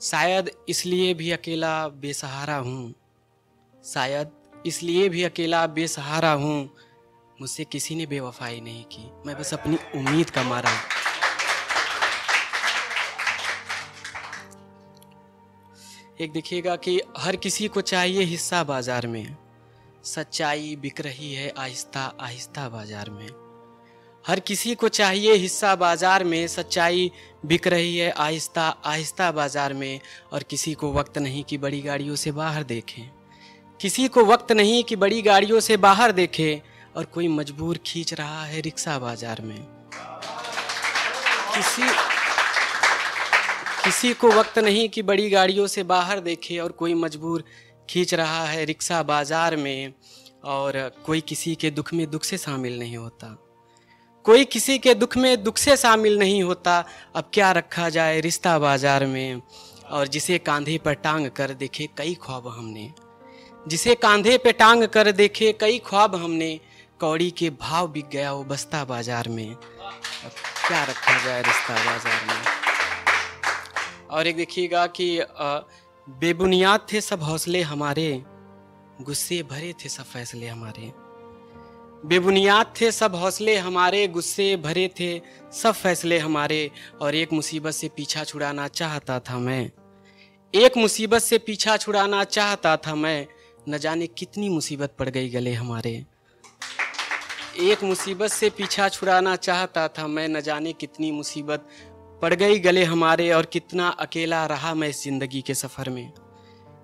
शायद इसलिए भी अकेला बेसहारा हूँ, शायद इसलिए भी अकेला बेसहारा हूँ, मुझसे किसी ने बेवफाई नहीं की, मैं बस अपनी उम्मीद का मारा हूँ। एक देखिएगा कि हर किसी को चाहिए हिस्सा बाजार में, सच्चाई बिक रही है आहिस्ता आहिस्ता बाजार में। हर किसी को चाहिए हिस्सा बाजार में, सच्चाई बिक रही है आहिस्ता आहिस्ता बाजार में। और किसी को वक्त नहीं कि बड़ी गाड़ियों से बाहर देखें, किसी को वक्त नहीं कि बड़ी गाड़ियों से बाहर देखे, और कोई मजबूर खींच रहा है रिक्शा बाजार में। किसी को वक्त नहीं कि बड़ी गाड़ियों से बाहर देखे, और कोई मजबूर खींच रहा है रिक्शा बाजार में। और कोई किसी के दुख में दुख से शामिल नहीं होता, कोई किसी के दुख में दुख से शामिल नहीं होता। अब क्या रखा जाए रिश्ता बाजार में। और जिसे कांधे पर टांग कर देखे कई ख्वाब हमने, जिसे कांधे पे टांग कर देखे कई ख्वाब हमने, कौड़ी के भाव बिक गया वो बस्ता बाजार में। अब क्या रखा जाए रिश्ता बाजार में। और एक देखिएगा कि बेबुनियाद थे सब हौसले हमारे, गुस्से भरे थे सब फैसले हमारे। बेबुनियाद थे सब हौसले हमारे, गुस्से भरे थे सब फैसले हमारे। और एक मुसीबत से पीछा छुड़ाना चाहता था मैं, एक मुसीबत से पीछा छुड़ाना चाहता था मैं, न जाने कितनी मुसीबत पड़ गई गले हमारे। एक मुसीबत से पीछा छुड़ाना चाहता था मैं, न जाने कितनी मुसीबत पड़ गई गले हमारे। और कितना अकेला रहा मैं इस जिंदगी के सफ़र में,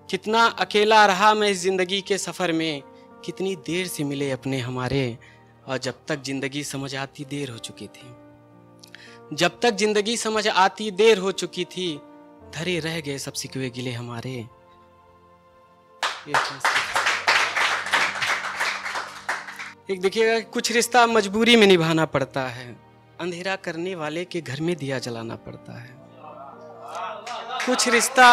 कितना अकेला रहा मैं इस जिंदगी के सफ़र में। कितनी देर से मिले अपने हमारे, और जब तक जिंदगी समझ आती देर हो चुकी थी, जब तक जिंदगी समझ आती देर हो चुकी थी। धरे रह गए सब सिकवे गिले हमारे। एक देखिएगा कुछ रिश्ता मजबूरी में निभाना पड़ता है, अंधेरा करने वाले के घर में दिया जलाना पड़ता है। कुछ रिश्ता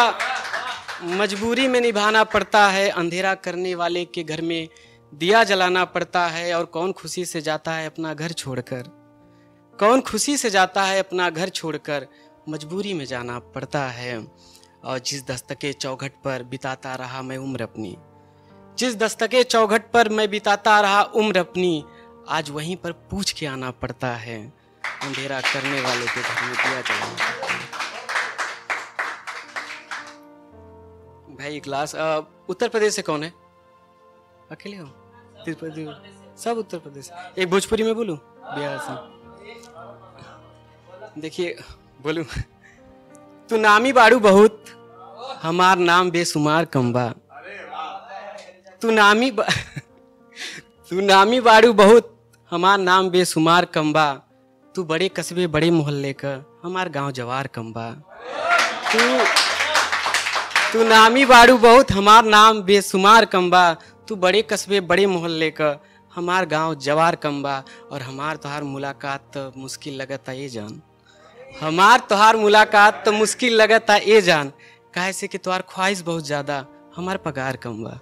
मजबूरी में निभाना पड़ता है, अंधेरा करने वाले के घर में दिया जलाना पड़ता है। और कौन खुशी से जाता है अपना घर छोड़कर, कौन खुशी से जाता है अपना घर छोड़कर, मजबूरी में जाना पड़ता है। और जिस दस्तके चौखट पर बिताता रहा मैं उम्र अपनी, जिस दस्तके चौखट पर मैं बिताता रहा उम्र अपनी, आज वहीं पर पूछ के आना पड़ता है। अंधेरा करने वाले के घर में दिया जलाना पड़ता है। भाई क्लास उत्तर प्रदेश से कौन है? अकेले हो? तिरुपति सब उत्तर प्रदेश। एक भोजपुरी में बोलूं, बिहार से। देखिए बोलूं, तू नामी बाड़ू बहुत, हमार नाम बेसुमार कम्बा। तू नामी बाड़ू बहुत, हमार नाम बेसुमार कम्बा। तू बड़े कस्बे बड़े मोहल्ले का, हमार गांव जवार कम्बा। तू नामी बाड़ू बहुत, हमार नाम बेसुमार कम्बा। तू बड़े कस्बे बड़े मोहल्ले का, हमार गांव जवार कम्बा। और हमार तोहार मुलाकात तो मुश्किल लगता ये जान, हमार तोहार मुलाकात तो मुश्किल लगता ये जान। काहे से कि तोहार ख्वाहिश बहुत ज़्यादा, हमार पगार कम बा।